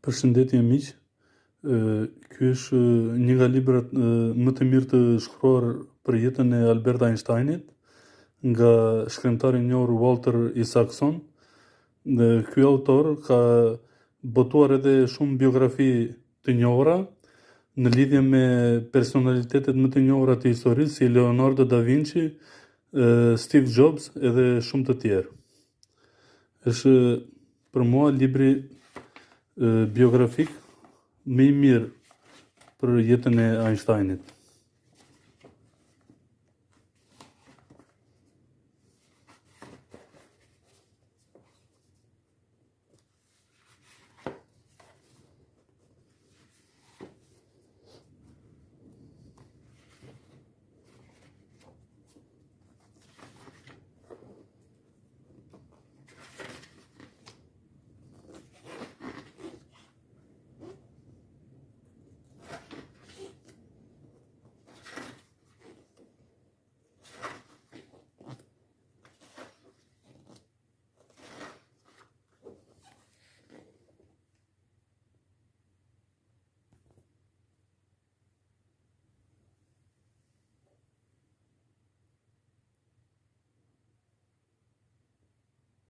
Përshëndetje miq. Ky është një nga librat më të mirë të shkruar për jetën e Albert Einsteinit, nga shkrimtari i njohur Walter Isaacson. Dhe ky autor ka botuar edhe shumë biografi të njohura në lidhje me personalitetet më të njohura të historisë, si Leonardo da Vinci, Steve Jobs edhe shumë të tjerë. Është për mua libri biografik më i mirë për jetën e Einsteinit.